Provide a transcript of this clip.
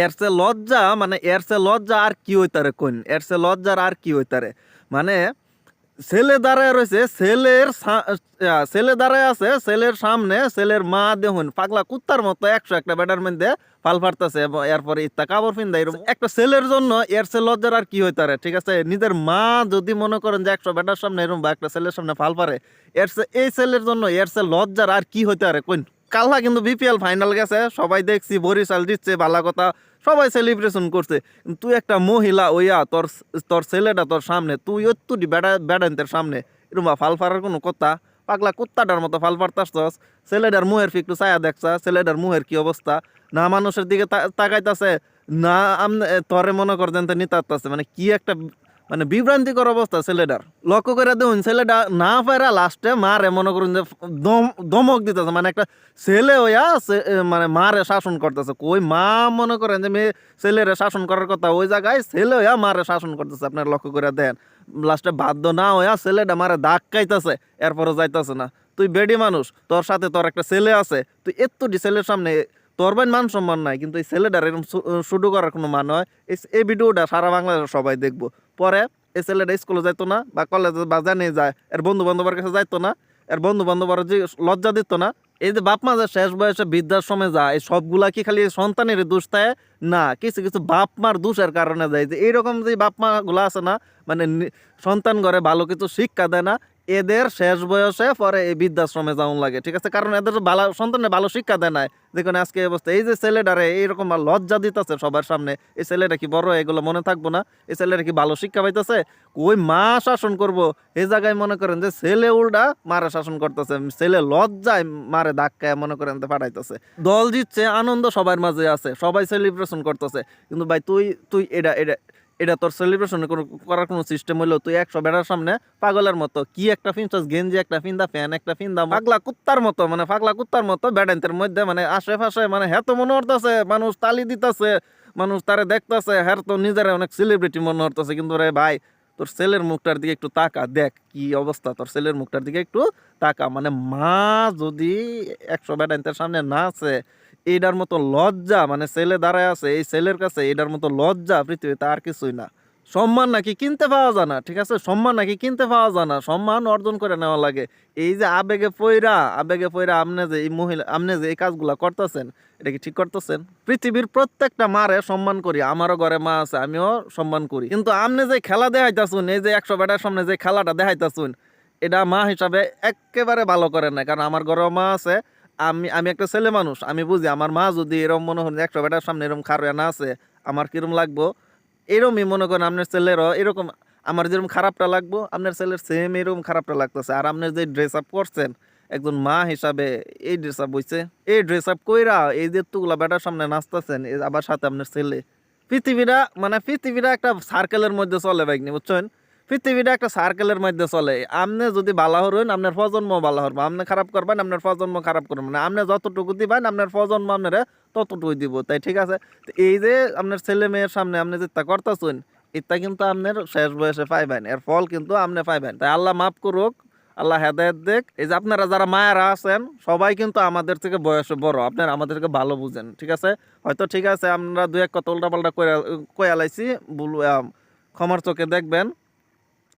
এর সে লজ্জা, মানে এর সে লজ্জা আর কি হইতারে কোন, এর সে লজ্জার আর কি হইতারে। মানে ছেলে দাঁড়ায় রয়েছে, ছেলে দাঁড়ায় আছে, ছেলের সামনে ছেলের মা দেখুন পাগলা কুত্তার মতো 100 একটা বেটার মধ্যে ফাল ফাড়তেছে, এরপরে ইত্যা কাপড় ফিন্দা এরকম একটা ছেলের জন্য এর সে লজ্জার আর কি হইতারে। ঠিক আছে, নিজের মা যদি মনে করেন যে 100 বেটার সামনে এরকম বা একটা ছেলের সামনে ফাল পারে, এই ছেলের জন্য এর সে লজ্জার আর কি হইতারে কোন। কালহা কিন্তু বিপিএল ফাইনাল গেছে, সবাই দেখছি, বরিশাল জিতছে, ভালো কথা, সবাই সেলিব্রেশন করছে। তুই একটা মহিলা ওইয়া তোর তোর ছেলেটা তোর সামনে, তুই তুই বেড়ান্তের সামনে এরকম ফাল ফাড়ার কোনো কথা? পাগলা কুত্তাটার মতো ফাল ফাড়তাছস। ছেলেটার মুহের ফি একটু ছায়া দেখছা, ছেলেটার মুহের কি অবস্থা, না মানুষের দিকে তাকাইতাছে, না আমনে তরে মনে করতেন নিতাছে, মানে কি একটা মানে বিভ্রান্তিকর অবস্থা ছেলেটার। লক্ষ্য করে দেখুন, ছেলেটা না পারা লাস্টে মারে মনে করুন যে ধমক দিতেছে, মানে একটা ছেলে হইয়া মানে মারে শাসন করতেছে। কই মা মনে করেন যে মেয়ে ছেলেরে শাসন করার কথা, ওই জায়গায় ছেলে হইয়া মারে শাসন করতেছে। আপনার লক্ষ্য করে দেন, লাস্টে বাধ্য না হইয়া ছেলেটা মারে দাগ খাইতেছে, এরপরও যাইতেছে না। তুই বেডি মানুষ, তোর সাথে তোর একটা ছেলে আছে, তুই এতটি ছেলের সামনে তোর বাইন মান সম্মান নাই, কিন্তু এই ছেলেটার এরকম শুরু করার কোনো মান হয়? এই ভিডিওটা সারা বাংলাদেশ সবাই দেখবো। পরে এই ছেলেটা স্কুলে যাইতো না, বা কলেজে বা জানিয়ে যায়, এর বন্ধু বান্ধবের কাছে যাইতো না, এর বন্ধু বান্ধবের যে লজ্জা দিত না। এই যে বাপ মা যে শেষ বয়সে বৃদ্ধাশ্রমে যায়, এই সবগুলা কি খালি সন্তানের দোষ থাকে? না, কিছু কিছু বাপ মার দোষের কারণে যায়। যে এইরকম যে বাপ মা গুলা আছে না, মানে সন্তান ঘরে ভালো কিছু শিক্ষা দেয় না, এদের শেষ বয়সে পরে এই বৃদ্ধাশ্রমে যাওয়ান লাগে। ঠিক আছে, কারণ এদের ভালো সন্তানের ভালো শিক্ষা দেয় নাই, দেখুন আজকে এই অবস্থা। এই যে ছেলেটারে এইরকম লজ্জা দিতেছে সবার সামনে, এই ছেলেটা কি বড় এগুলো মনে থাকবো না? এই ছেলেটা কি ভালো শিক্ষা পাইতেছে? ওই মা শাসন করব, এই জায়গায় মনে করেন যে ছেলে উল্টা মারে শাসন করতেছে, ছেলে লজ্জায় মারে ধাক্কায় মনে করেন পাঠাইতেছে। দল জিতছে, আনন্দ সবার মাঝে আছে, সবাই সেলিব্রেশন করতেছে, কিন্তু ভাই তুই তুই এটা এটা এটা তোর সেলিব্রেশন করার কোনো সিস্টেম হইলো? তুই 100 বেটার সামনে পাগলের মতো কি একটা ফিনছস, গেঞ্জি একটা ফিন্দা, ফ্যান একটা ফিন্দা, পাগলা কুত্তার মতো, মানে পাগলা কুত্তার মতো বেডান্তের মধ্যে, মানে আশেপাশে মানে হ্যাঁ তো মনে হতেছে মানুষ তালি দিতেছে, মানুষ তারে দেখতেছে, হ্যাঁ তো নিজের অনেক সেলিব্রিটি মনে হতেছে। কিন্তু রে ভাই, তোর ছেলের মুখটার দিকে একটু তাকা, দেখ কি অবস্থা, তোর ছেলের মুখটার দিকে একটু তাকা। মানে মা যদি 100 বেটান্তের সামনে না আছে, এইটার মতো লজ্জা, মানে ছেলে দাঁড়ায় আছে এই ছেলের কাছে, এটার মতো লজ্জা পৃথিবীতে আর কিছুই না। সম্মান নাকি কিনতে পাওয়া যায় না? ঠিক আছে, সম্মান নাকি কিনতে পাওয়া যায় না, সম্মান অর্জন করে নেওয়া লাগে। এই যে আবেগে পয়রা আপনি যে এই মহিলা, আপনি যে এই কাজগুলা করতেছেন, এটা কি ঠিক করতেছেন? পৃথিবীর প্রত্যেকটা মারে সম্মান করি, আমারও ঘরে মা আছে, আমিও সম্মান করি, কিন্তু আপনি যে খেলা দেখাইতাছুন, এই যে 100 বেটার সামনে যে খেলাটা দেখাইতাছুন, এটা মা হিসাবে একেবারে ভালো করেন না। কারণ আমার ঘরেও মা আছে, আমি আমি একটা ছেলে মানুষ, আমি বুঝি আমার মা যদি এরকম মনে হয় 100 বেটার সামনে এরকম খারাপ না আছে, আমার কিরম লাগবো। এরকমই মনে করেন আপনার ছেলেরও এরকম, আমার যেরকম খারাপটা লাগবো, আপনার ছেলের সেম এরকম খারাপটা লাগতেছে। আর আপনার যে ড্রেস আপ করছেন একজন মা হিসাবে, এই ড্রেস আপ হইছে, এই ড্রেস আপ কইরা এই যে এতগুলা বেটার সামনে নাচতেছেন, আবার সাথে আপনার ছেলে। পৃথিবীটা একটা সার্কেলের মধ্যে চলে ভাইনি, বুঝছেন? পৃথিবীটা একটা সার্কেলের মধ্যে চলে। আপনি যদি বালা হরেন, আপনার প্রজন্ম বালা হরবে, আপনি খারাপ করবেন, আপনার প্রজন্ম খারাপ করবেন না। আপনি যতটুকু দিবেন, আপনার প্রজন্ম আপনারা ততটুকুই দিব, তাই ঠিক আছে? তো এই যে আপনার ছেলে মেয়ের সামনে আপনি যেটা করতেছেন, এটা কিন্তু আপনার শেষ বয়সে পাইবেন, এর ফল কিন্তু আপনি পাইবেন। তাই আল্লাহ মাফ করুক, আল্লাহ হেদায়েত দেখ। এই যে আপনারা যারা মায়েরা আছেন, সবাই কিন্তু আমাদের থেকে বয়সে বড়, আপনারা আমাদেরকে ভালো বুঝেন। ঠিক আছে, হয়তো ঠিক আছে আমরা দুই এক কথা উল্টা পাল্টা কয়ালাইছি, ক্ষমার চোখে দেখবেন।